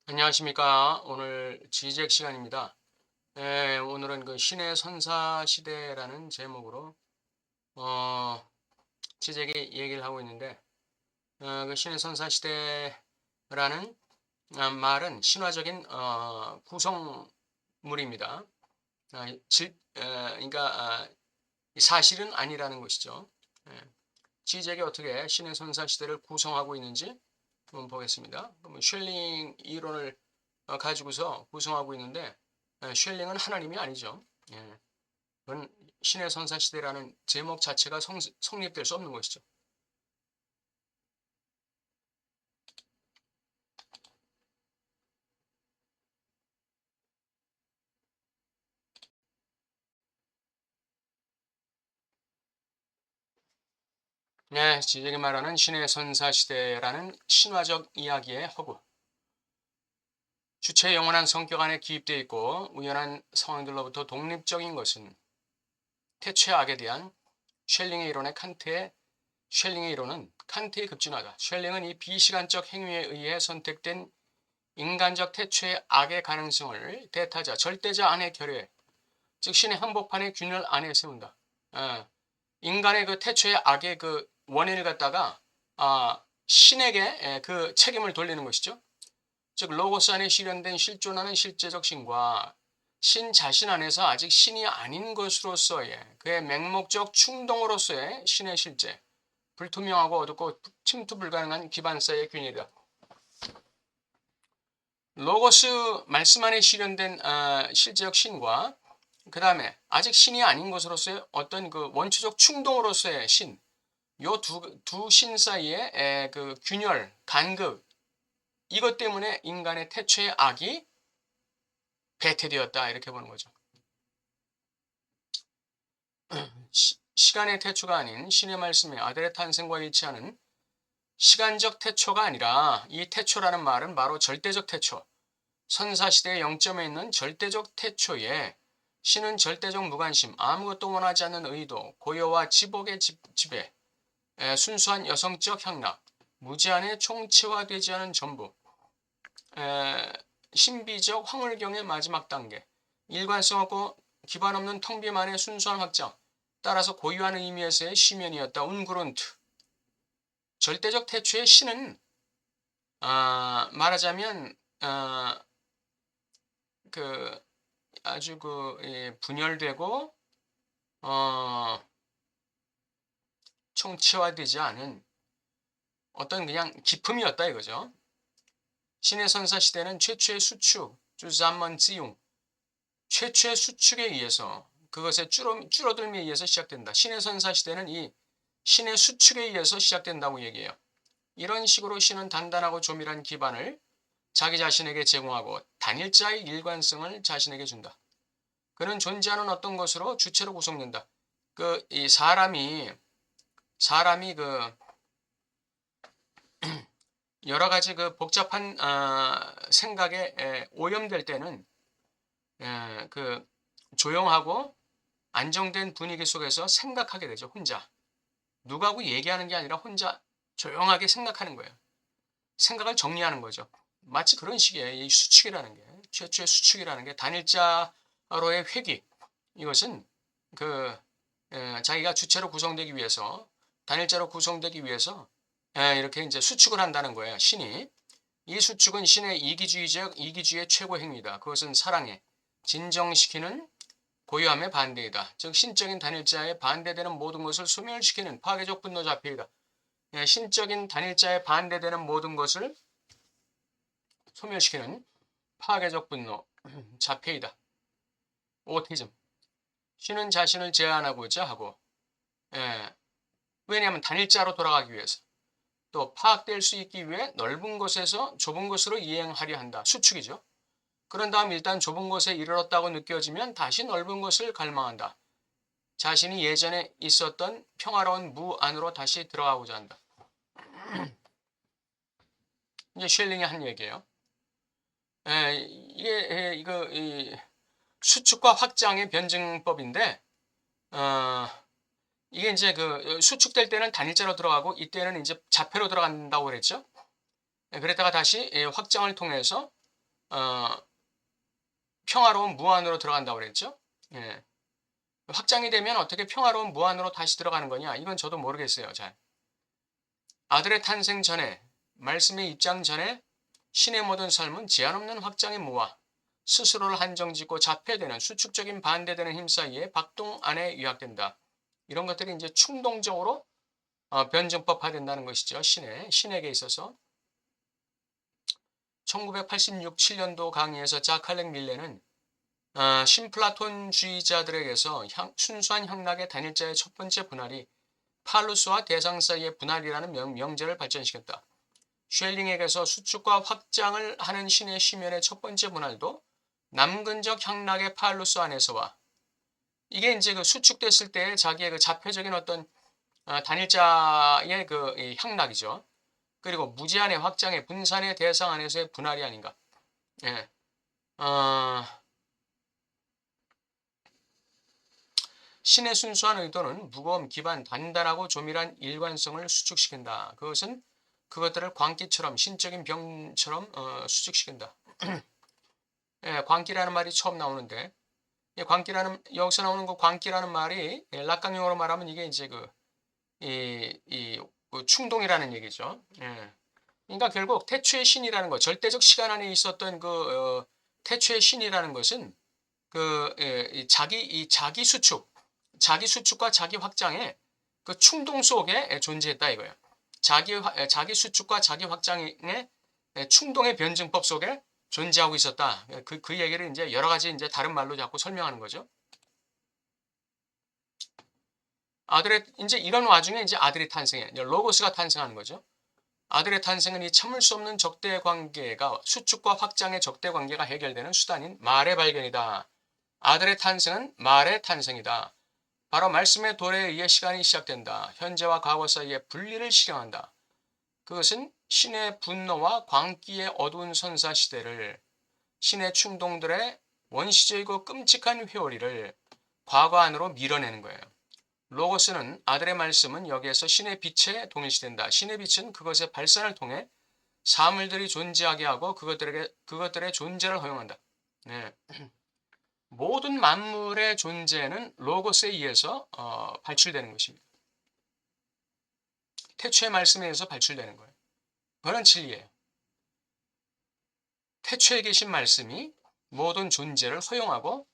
안녕하십니까. 오늘 지적 시간입니다. 오늘은 그 신의 선사 시대라는 제목으로 어, 지적이 얘기를 하고 있는데 그 신의 선사 시대라는 말은 신화적인 구성물입니다. 그러니까 사실은 아니라는 것이죠. 지적이 어떻게 신의 선사 시대를 구성하고 있는지 한번 보겠습니다. 그러면 쉘링 이론을 가지고서 구성하고 있는데 쉘링은 하나님이 아니죠. 그건 신의 선사 시대라는 제목 자체가 성립될 수 없는 것이죠. 네, 지적이 말하는 신의 선사 시대라는 신화적 이야기의 허구. 주체의 영원한 성격 안에 기입되어 있고 우연한 상황들로부터 독립적인 것은 태초의 악에 대한 쉘링의 이론은 칸트의 급진화다. 쉘링은 이 비시간적 행위에 의해 선택된 인간적 태초의 악의 가능성을 대타자, 절대자 안에 결여해, 즉 신의 한복판의 균열 안에 세운다. 인간의 그 태초의 악의 그 원인을 갖다가 신에게 그 책임을 돌리는 것이죠. 즉 로고스 안에 실현된 실존하는 실제적 신과 신 자신 안에서 아직 신이 아닌 것으로서의 그의 맹목적 충동으로서의 신의 실제, 불투명하고 어둡고 침투 불가능한 기반사의 균일이다. 로고스 말씀 안에 실현된 실제적 신과 그 다음에 아직 신이 아닌 것으로서의 어떤 그 원초적 충동으로서의 신, 요 두 신 사이의 그 균열, 간극, 이것 때문에 인간의 태초의 악이 배태되었다 이렇게 보는 거죠. 시간의 태초가 아닌 신의 말씀의 아들의 탄생과 일치하는 시간적 태초가 아니라 이 태초라는 말은 바로 절대적 태초, 선사시대의 영점에 있는 절대적 태초에 신은 절대적 무관심, 아무것도 원하지 않는 의도, 고요와 지복의 지배, 순수한 여성적 향락, 무제한의 총체화되지 않은 전부, 신비적 황홀경의 마지막 단계, 일관성 없고 기반 없는 텅 비만의 순수한 확장, 따라서 고유한 의미에서의 시면이었다. 운그룬트. 절대적 태초의 신은 말하자면 그 아주 분열되고 총체화되지 않은 어떤 그냥 기품이었다 이거죠. 신의 선사 시대는 최초의 수축, 주삼먼지용, 최초의 수축에 의해서 그것의 줄어들미에 의해서 시작된다. 신의 선사 시대는 이 신의 수축에 의해서 시작된다고 얘기해요. 이런 식으로 신은 단단하고 조밀한 기반을 자기 자신에게 제공하고 단일자의 일관성을 자신에게 준다. 그는 존재하는 어떤 것으로 주체로 구성된다. 이 사람이 여러 가지 그 복잡한 생각에 오염될 때는 그 조용하고 안정된 분위기 속에서 생각하게 되죠. 혼자. 누구하고 얘기하는 게 아니라 혼자 조용하게 생각하는 거예요. 생각을 정리하는 거죠. 마치 그런 식의 이 수축이라는 게, 최초의 수축이라는 게 단일자로의 회귀. 이것은 자기가 주체로 구성되기 위해서, 단일자로 구성되기 위해서 이렇게 이제 수축을 한다는 거예요. 신이. 이 수축은 신의 이기주의의 최고 행위다. 그것은 사랑에 진정시키는 고유함의 반대이다. 즉 신적인 단일자에 반대되는 모든 것을 소멸시키는 파괴적 분노 자폐이다. 신적인 단일자에 반대되는 모든 것을 소멸시키는 파괴적 분노 자폐이다. 오티즘. 신은 자신을 제한하고자 하고 왜냐하면 단일자로 돌아가기 위해서 또 파악될 수 있기 위해 넓은 곳에서 좁은 곳으로 이행하려 한다. 수축이죠. 그런 다음 일단 좁은 곳에 이르렀다고 느껴지면 다시 넓은 곳을 갈망한다. 자신이 예전에 있었던 평화로운 무 안으로 다시 들어가고자 한다. 이제 쉘링이 한 얘기예요. 이 수축과 확장의 변증법인데, 이게 이제 수축될 때는 단일자로 들어가고 이때는 이제 자폐로 들어간다고 그랬죠. 그랬다가 다시 확장을 통해서 평화로운 무한으로 들어간다고 그랬죠. 예. 확장이 되면 어떻게 평화로운 무한으로 다시 들어가는 거냐? 이건 저도 모르겠어요. 잘. 아들의 탄생 전에, 말씀의 입장 전에 신의 모든 삶은 제한 없는 확장의 무와 스스로를 한정짓고 자폐되는 수축적인 반대되는 힘 사이에 박동 안에 요약된다. 이런 것들이 이제 충동적으로 변증법화된다는 것이죠. 신에게 있어서. 1986, 7년도 강의에서 자칼렉 밀레는 신플라톤주의자들에게서 순수한 향락의 단일자의 첫 번째 분할이 팔루스와 대상 사이의 분할이라는 명제를 발전시켰다. 쉘링에게서 수축과 확장을 하는 신의 시면의 첫 번째 분할도 남근적 향락의 팔루스 안에서와 이게 이제 그 수축됐을 때 자기의 그 자표적인 어떤 단일자의 그 향락이죠. 그리고 무제한의 확장의 분산의 대상 안에서의 분할이 아닌가. 예. 신의 순수한 의도는 무거움, 기반, 단단하고 조밀한 일관성을 수축시킨다. 그것은 그것들을 광기처럼 신적인 병처럼 수축시킨다. 예, 광기라는 말이 처음 나오는데 여기서 나오는 그 광기라는 말이 락강용어로 말하면 이게 이제 그 충동이라는 얘기죠. 예. 그러니까 결국 태초의 신이라는 것, 절대적 시간 안에 있었던 태초의 신이라는 것은 자기 수축과 자기 확장의 그 충동 속에 존재했다 이거예요. 자기 수축과 자기 확장의 충동의 변증법 속에 존재하고 있었다. 그 얘기를 이제 여러 가지 이제 다른 말로 자꾸 설명하는 거죠. 이제 이런 와중에 이제 아들이 탄생해. 로고스가 탄생하는 거죠. 아들의 탄생은 이 참을 수 없는 적대 관계가 수축과 확장의 적대 관계가 해결되는 수단인 말의 발견이다. 아들의 탄생은 말의 탄생이다. 바로 말씀의 도래에 의해 시간이 시작된다. 현재와 과거 사이의 분리를 실현한다. 그것은 신의 분노와 광기의 어두운 선사 시대를 신의 충동들의 원시적이고 끔찍한 회오리를 과거 안으로 밀어내는 거예요. 로고스는 아들의 말씀은 여기에서 신의 빛에 동일시된다. 신의 빛은 그것의 발산을 통해 사물들이 존재하게 하고 그것들의 존재를 허용한다. 네. 모든 만물의 존재는 로고스에 의해서 발출되는 것입니다. 태초의 말씀에 의해서 발출되는 거예요. 그건 진리예요. 태초에 계신 말씀이 모든 존재를 허용하고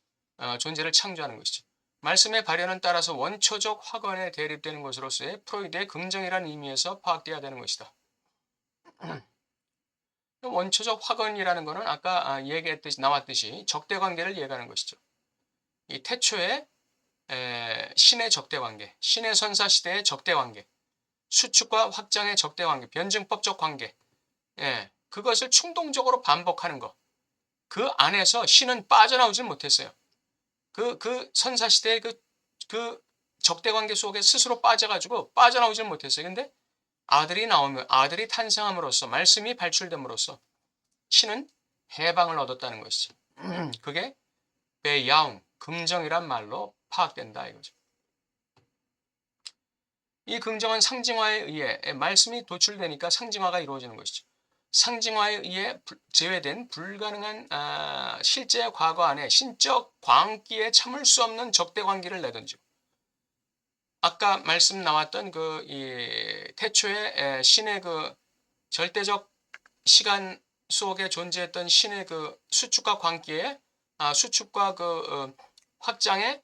존재를 창조하는 것이죠. 말씀의 발현은 따라서 원초적 확언에 대립되는 것으로서의 프로이드의 긍정이라는 의미에서 파악되어야 되는 것이다. 원초적 확언이라는 것은 아까 나왔듯이 적대관계를 이해하는 것이죠. 이 태초의 신의 적대관계, 신의 선사시대의 적대관계, 수축과 확장의 적대관계, 변증법적 관계, 그것을 충동적으로 반복하는 것. 그 안에서 신은 빠져나오질 못했어요. 그 선사시대의 그 적대관계 속에 스스로 빠져나오질 못했어요. 근데 아들이 탄생함으로써, 말씀이 발출됨으로써 신은 해방을 얻었다는 것이죠. 그게 베야웅, 긍정이란 말로 파악된다 이거죠. 이 긍정은 상징화에 의해 말씀이 도출되니까 상징화가 이루어지는 것이죠. 상징화에 의해 제외된 불가능한 실제 과거 안에 신적 광기에 참을 수 없는 적대관계를 내던지고 아까 말씀 나왔던 태초의 신의 절대적 시간 속에 존재했던 신의 수축과 광기의 수축과 확장의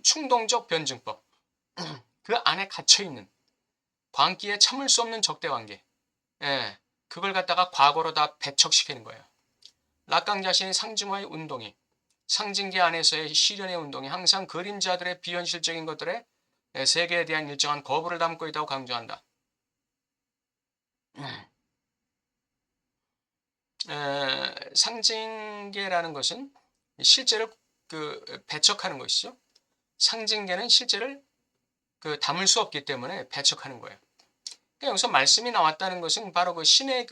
충동적 변증법 그 안에 갇혀있는 광기에 참을 수 없는 적대관계 그걸 갖다가 과거로 다 배척시키는 거예요. 락강 자신의 상징화의 운동이 상징계 안에서의 실현의 운동이 항상 그림자들의 비현실적인 것들의 세계에 대한 일정한 거부를 담고 있다고 강조한다. 상징계라는 것은 실제를 배척하는 것이죠. 상징계는 실제를 담을 수 없기 때문에 배척하는 거예요. 그러니까 여기서 말씀이 나왔다는 것은 바로 신의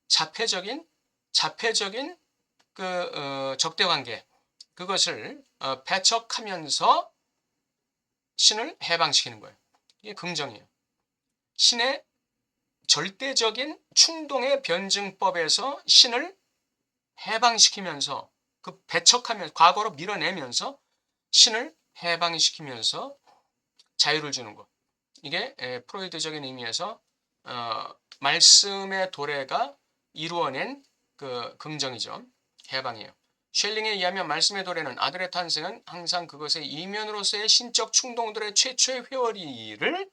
자폐적인 적대관계 그것을 배척하면서 신을 해방시키는 거예요. 이게 긍정이에요. 신의 절대적인 충동의 변증법에서 신을 해방시키면서 그 배척하면서 과거로 밀어내면서 신을 해방시키면서 자유를 주는 것. 이게 프로이드적인 의미에서 말씀의 도래가 이루어낸 그 긍정이죠. 해방이에요. 쉘링에 의하면 말씀의 도래는 아들의 탄생은 항상 그것의 이면으로서의 신적 충동들의 최초의 회오리를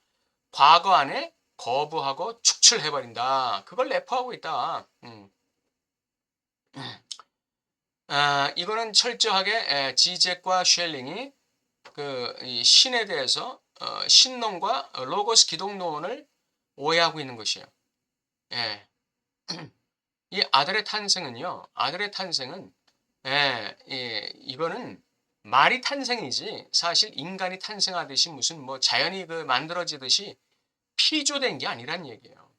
과거 안에 거부하고 축출해버린다. 그걸 내포하고 있다. 이거는 철저하게 지젝과 쉘링이 이 신에 대해서 신론과 로고스 기독론을 오해하고 있는 것이에요. 예. 이 아들의 탄생은요. 아들의 탄생은 이거는 말이 탄생이지 사실 인간이 탄생하듯이 무슨 뭐 자연이 만들어지듯이 피조된 게 아니란 얘기예요.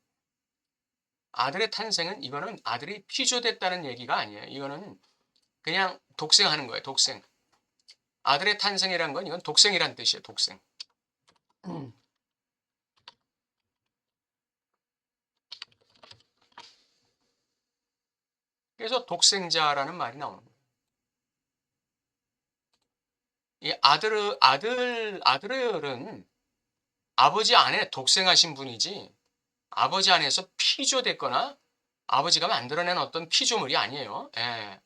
아들의 탄생은 이거는 아들이 피조됐다는 얘기가 아니에요. 이거는 그냥 독생하는 거예요. 독생. 아들의 탄생이란 건 이건 독생이란 뜻이에요. 독생. 그래서 독생자라는 말이 나오는 거예요. 이 아들은 아버지 안에 독생하신 분이지 아버지 안에서 피조됐거나 아버지가 만들어낸 어떤 피조물이 아니에요. 예.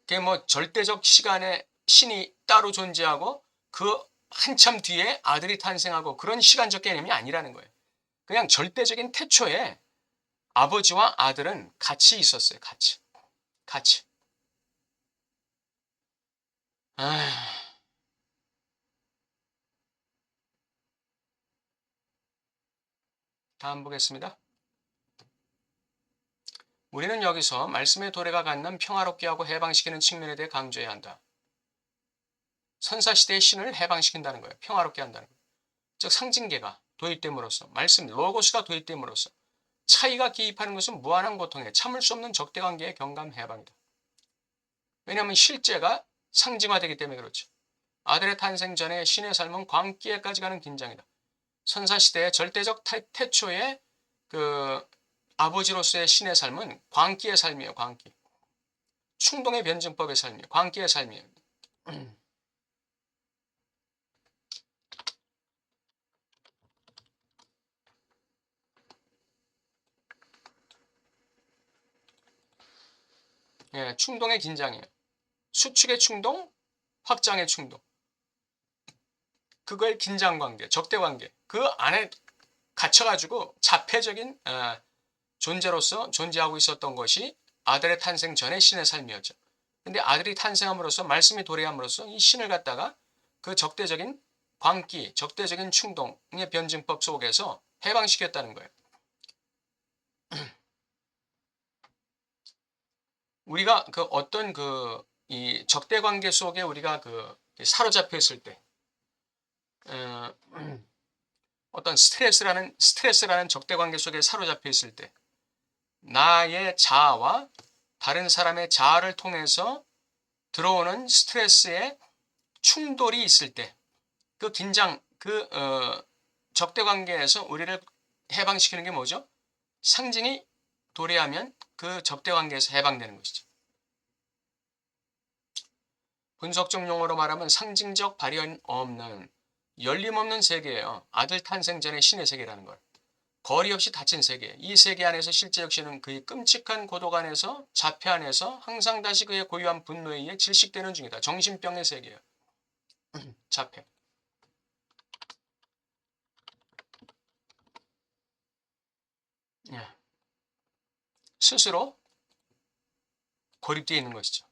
그게 뭐 절대적 시간에 신이 따로 존재하고 그 한참 뒤에 아들이 탄생하고 그런 시간적 개념이 아니라는 거예요. 그냥 절대적인 태초에 아버지와 아들은 같이 있었어요. 같이. 다음 보겠습니다. 우리는 여기서 말씀의 도래가 갖는 평화롭게 하고 해방시키는 측면에 대해 강조해야 한다. 선사시대의 신을 해방시킨다는 거예요. 평화롭게 한다는 거예요. 즉 상징계가 도입됨으로써 말씀 로고스가 도입됨으로써 차이가 기입하는 것은 무한한 고통에 참을 수 없는 적대관계의 경감 해방이다. 왜냐하면 실제가 상징화되기 때문에 그렇죠. 아들의 탄생 전에 신의 삶은 광기에까지 가는 긴장이다. 선사시대의 절대적 태초의 아버지로서의 신의 삶은 광기의 삶이에요. 광기. 충동의 변증법의 삶이에요. 광기의 삶이에요. 예, 충동의 긴장이에요. 수축의 충동, 확장의 충동. 그걸 긴장관계, 적대관계. 그 안에 갇혀가지고 자폐적인 존재로서 존재하고 있었던 것이 아들의 탄생 전의 신의 삶이었죠. 근데 아들이 탄생함으로써 말씀이 도래함으로써 이 신을 갖다가 그 적대적인 광기, 적대적인 충동의 변증법 속에서 해방시켰다는 거예요. 우리가 어떤 이 적대 관계 속에 우리가 사로잡혀 있을 때 어떤 스트레스라는 적대 관계 속에 사로잡혀 있을 때 나의 자아와 다른 사람의 자아를 통해서 들어오는 스트레스의 충돌이 있을 때 그 긴장, 적대 관계에서 우리를 해방시키는 게 뭐죠? 상징이 도래하면 그 적대 관계에서 해방되는 것이죠. 분석적 용어로 말하면 상징적 발현 없는 열림없는 세계예요. 아들 탄생 전의 신의 세계라는 걸. 거리 없이 닫힌 세계. 이 세계 안에서 실제 역시는 그의 끔찍한 고독 안에서 자폐 안에서 항상 다시 그의 고유한 분노에 의해 질식되는 중이다. 정신병의 세계예요. 자폐. 예. 스스로 고립되어 있는 것이죠.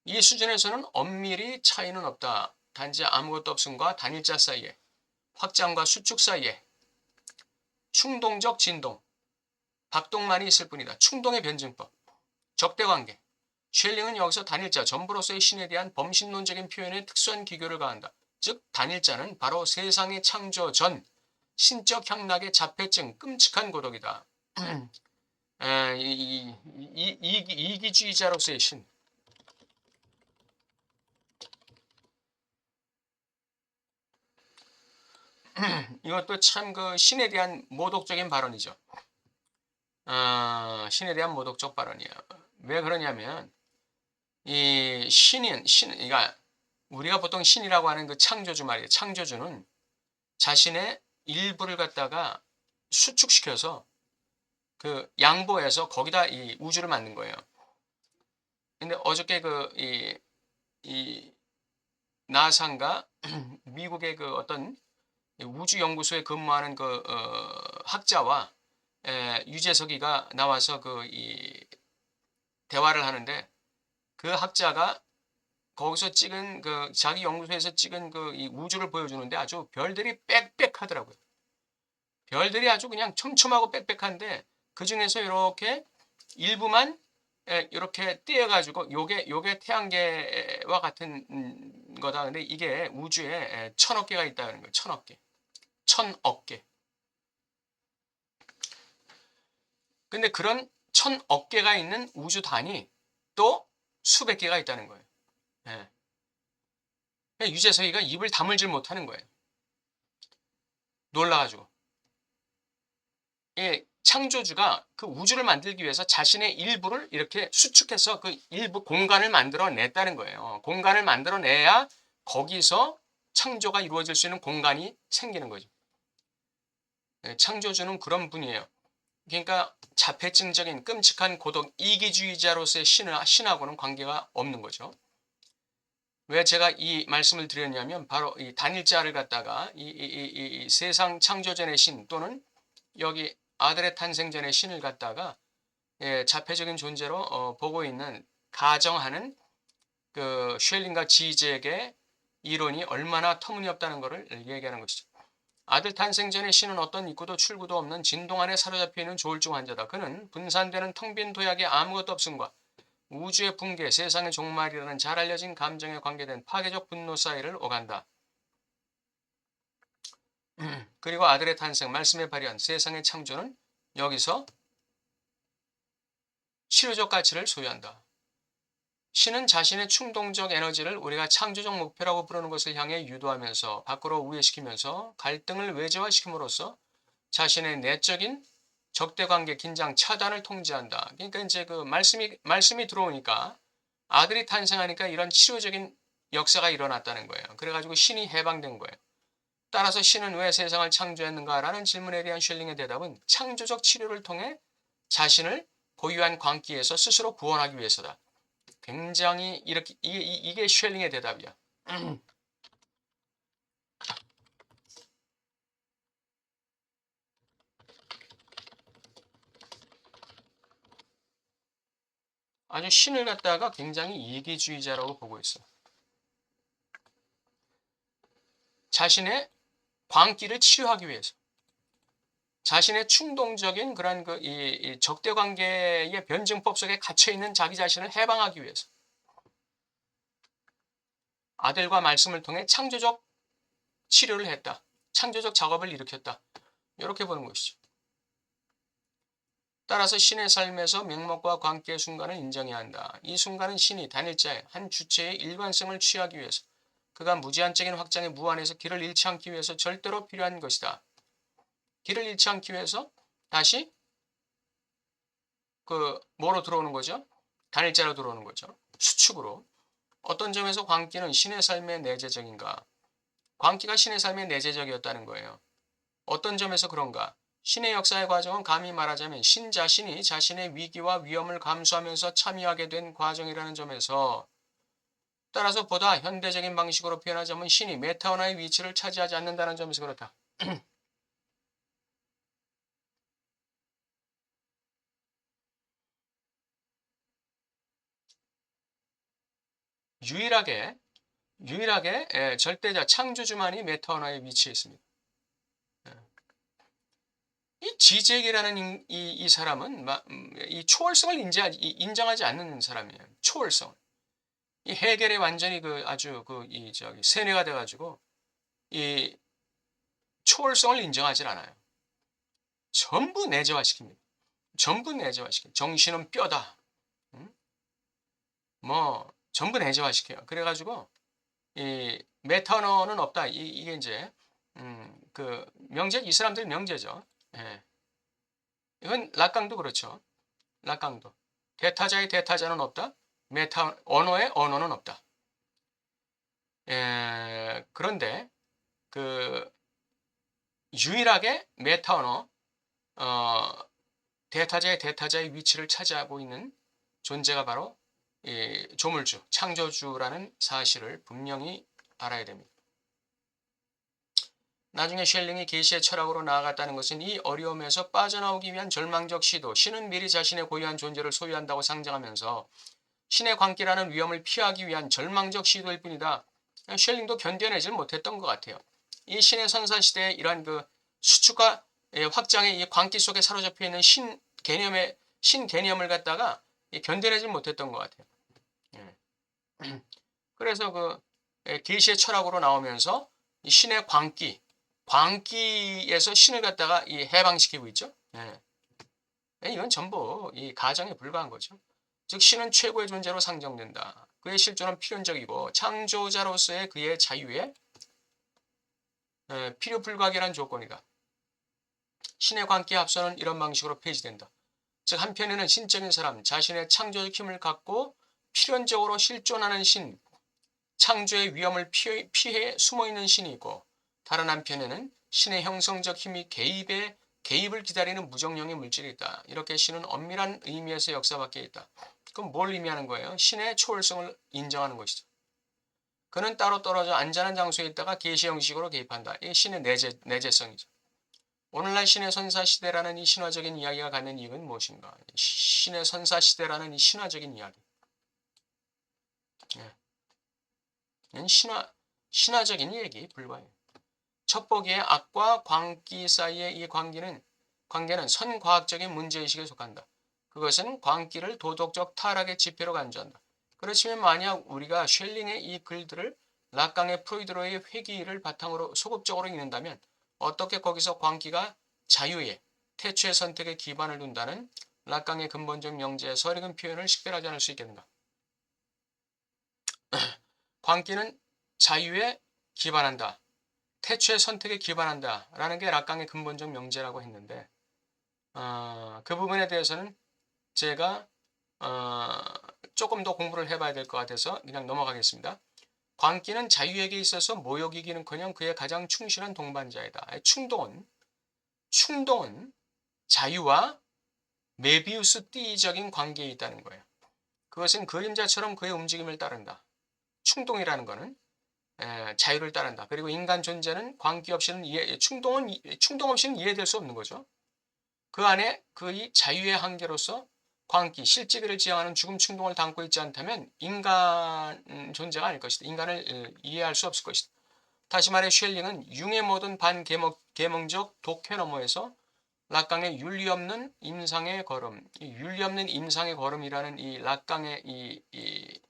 이 수준에서는 엄밀히 차이는 없다. 단지 아무것도 없음과 단일자 사이에 확장과 수축 사이에 충동적 진동, 박동만이 있을 뿐이다. 충동의 변증법, 적대관계. 쉘링은 여기서 단일자, 전부로서의 신에 대한 범신론적인 표현에 특수한 기교를 가한다. 즉 단일자는 바로 세상의 창조 전 신적 향락의 자폐증, 끔찍한 고독이다. 이기주의자로서의 신. 이것도 참 신에 대한 모독적인 발언이죠. 신에 대한 모독적 발언이야. 왜 그러냐면 이 그러니까 우리가 보통 신이라고 하는 그 창조주 말이에요. 창조주는 자신의 일부를 갖다가 수축시켜서 그 양보해서 거기다 이 우주를 만든 거예요. 근데 어저께 이 나사인가 미국의 그 어떤 우주연구소에 근무하는 학자와 유재석이가 나와서 대화를 하는데 그 학자가 거기서 찍은 자기 연구소에서 찍은 이 우주를 보여주는데 아주 별들이 빽빽하더라고요. 별들이 아주 그냥 촘촘하고 빽빽한데 그 중에서 이렇게 일부만 이렇게 띄어가지고 요게 태양계와 같은 거다. 근데 이게 우주에 1000억 개가 있다는 거예요. 1000억 개. 1000억 개. 근데 그런 1000억 개가 있는 우주단이 또 수백 개가 있다는 거예요. 예. 유재석이가 입을 다물질 못하는 거예요. 놀라가지고. 창조주가 그 우주를 만들기 위해서 자신의 일부를 이렇게 수축해서 그 일부 공간을 만들어 냈다는 거예요. 공간을 만들어 내야 거기서 창조가 이루어질 수 있는 공간이 생기는 거죠. 창조주는 그런 분이에요. 그러니까 자폐증적인 끔찍한 고독 이기주의자로서의 신하고는 관계가 없는 거죠. 왜 제가 이 말씀을 드렸냐면 바로 이 단일자를 갖다가 이 세상 창조전의 신 또는 여기 아들의 탄생전의 신을 갖다가 자폐적인 존재로 보고 있는 가정하는 그 쉘링과 지지에게 이론이 얼마나 터무니없다는 것을 얘기하는 것이죠. 아들 탄생 전의 신은 어떤 입구도 출구도 없는 진동 안에 사로잡혀 있는 조울증 환자다. 그는 분산되는 텅 빈 도약에 아무것도 없음과 우주의 붕괴, 세상의 종말이라는 잘 알려진 감정에 관계된 파괴적 분노 사이를 오간다. 그리고 아들의 탄생, 말씀에 발휘한 세상의 창조는 여기서 치료적 가치를 소유한다. 신은 자신의 충동적 에너지를 우리가 창조적 목표라고 부르는 것을 향해 유도하면서 밖으로 우회시키면서 갈등을 외재화시킴으로써 자신의 내적인 적대관계, 긴장, 차단을 통제한다. 그러니까 이제 그 말씀이 들어오니까 아들이 탄생하니까 이런 치료적인 역사가 일어났다는 거예요. 그래가지고 신이 해방된 거예요. 따라서 신은 왜 세상을 창조했는가라는 질문에 대한 쉘링의 대답은 창조적 치료를 통해 자신을 고유한 광기에서 스스로 구원하기 위해서다. 굉장히 이렇게 이게 쉘링의 대답이야. 아주 신을 갖다가 굉장히 이기주의자라고 보고 있어. 자신의 광기를 치료하기 위해서. 자신의 충동적인 그런 이 적대 관계의 변증법 속에 갇혀 있는 자기 자신을 해방하기 위해서. 아들과 말씀을 통해 창조적 치료를 했다. 창조적 작업을 일으켰다. 이렇게 보는 것이죠. 따라서 신의 삶에서 명목과 관계의 순간을 인정해야 한다. 이 순간은 신이 단일자의 한 주체의 일관성을 취하기 위해서 그가 무제한적인 확장의 무한에서 길을 잃지 않기 위해서 절대로 필요한 것이다. 길을 잃지 않기 위해서 다시 뭐로 들어오는 거죠? 단일자로 들어오는 거죠. 수축으로. 어떤 점에서 광기는 신의 삶의 내재적인가? 광기가 신의 삶의 내재적이었다는 거예요. 어떤 점에서 그런가? 신의 역사의 과정은 감히 말하자면 신 자신이 자신의 위기와 위험을 감수하면서 참여하게 된 과정이라는 점에서 따라서 보다 현대적인 방식으로 표현하자면 신이 메타원화의 위치를 차지하지 않는다는 점에서 그렇다. 유일하게 절대자 창조주만이 메타원화에 위치해 있습니다. 이 지젝이라는 이 사람은 이 초월성을 인정하지 않는 사람이에요. 초월성. 이 해겔에 완전히 아주 세뇌가 돼가지고 이 초월성을 인정하지 않아요. 전부 내재화시킵니다. 전부 내재화시켜요. 정신은 뼈다. 전부 내재화시켜요. 그래가지고 이 메타너는 없다. 이게 이제 이 사람들의 명제죠. 예. 이건 락강도 그렇죠. 락강도. 대타자의 대타자는 없다. 언어의 언어는 없다. 그런데 그 유일하게 메타 언어, 대타자의 대타자의 위치를 차지하고 있는 존재가 바로 이 조물주, 창조주라는 사실을 분명히 알아야 됩니다. 나중에 쉘링이 계시의 철학으로 나아갔다는 것은 이 어려움에서 빠져나오기 위한 절망적 시도, 신은 미리 자신의 고유한 존재를 소유한다고 상정하면서 신의 광기라는 위험을 피하기 위한 절망적 시도일 뿐이다. 쉘링도 견뎌내질 못했던 것 같아요. 이 신의 선사 시대의 이러한 그 수축과 확장의 이 광기 속에 사로잡혀 있는 신 개념을 갖다가 견뎌내질 못했던 것 같아요. 그래서 그 계시의 철학으로 나오면서 이 신의 광기에서 신을 갖다가 이 해방시키고 있죠. 이건 전부 이 가정에 불과한 거죠. 즉 신은 최고의 존재로 상정된다. 그의 실존은 필연적이고 창조자로서의 그의 자유에 필요 불가결한 조건이다. 신의 광기에 앞서는 이런 방식으로 폐지된다. 즉 한편에는 신적인 사람, 자신의 창조적 힘을 갖고 필연적으로 실존하는 신, 창조의 위험을 피해 숨어있는 신이 있고 다른 한편에는 신의 형성적 힘이 개입을 기다리는 무정령의 물질이 있다. 이렇게 신은 엄밀한 의미에서 역사 밖에 있다. 그럼 뭘 의미하는 거예요? 신의 초월성을 인정하는 것이죠. 그는 따로 떨어져 안전한 장소에 있다가 계시 형식으로 개입한다. 이게 신의 내재성이죠. 오늘날 신의 선사시대라는 이 신화적인 이야기가 갖는 이유는 무엇인가? 신의 선사시대라는 이 신화적인 이야기. 신화적인 얘기 불과해요. 첩보기의 악과 광기 사이의 이 관계는 선과학적인 문제의식에 속한다. 그것은 광기를 도덕적 타락의 지표로 간주한다. 그렇지만 만약 우리가 쉘링의 이 글들을 락강의 프로이드로의 회기를 바탕으로 소급적으로 읽는다면 어떻게 거기서 광기가 자유의 태초의 선택에 기반을 둔다는 락강의 근본적 명제의 설익은 표현을 식별하지 않을 수 있겠는가? 광기는 자유에 기반한다. 태초의 선택에 기반한다. 라는 게 락강의 근본적 명제라고 했는데 그 부분에 대해서는 제가 조금 더 공부를 해봐야 될 것 같아서 그냥 넘어가겠습니다. 광기는 자유에게 있어서 모욕이기는커녕 그의 가장 충실한 동반자이다. 충동은 자유와 메비우스 띠적인 관계에 있다는 거예요. 그것은 그림자처럼 그의 움직임을 따른다. 충동이라는 것은 자유를 따른다. 그리고 인간 존재는 광기 없이는 충동 없이는 이해될 수 없는 거죠. 그 안에 그의 자유의 한계로서 광기, 실제기를 지향하는 죽음 충동을 담고 있지 않다면 인간 존재가 아닐 것이다. 인간을 이해할 수 없을 것이다. 다시 말해 쉘링은 융의 모든 반계몽적 독해 너머에서 락강의 윤리 없는 임상의 걸음이라는 이 락강의 이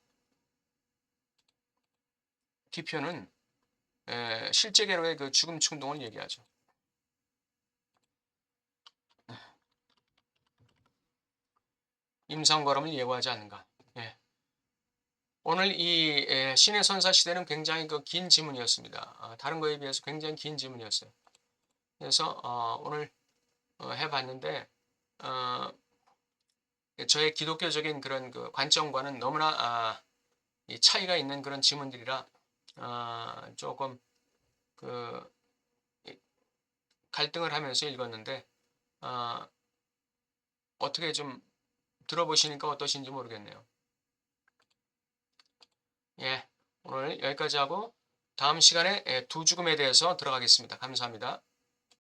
기표는 실제계로의 그 죽음 충동을 얘기하죠. 임상걸음을 예고하지 않는가. 오늘 이 신의 선사 시대는 굉장히 긴 지문이었습니다. 다른 거에 비해서 굉장히 긴 지문이었어요. 그래서 오늘 해봤는데 저의 기독교적인 그런 그 관점과는 너무나 이 차이가 있는 그런 지문들이라 조금 그 갈등을 하면서 읽었는데 어떻게 좀 들어보시니까 어떠신지 모르겠네요. 오늘 여기까지 하고 다음 시간에 두 죽음에 대해서 들어가겠습니다. 감사합니다.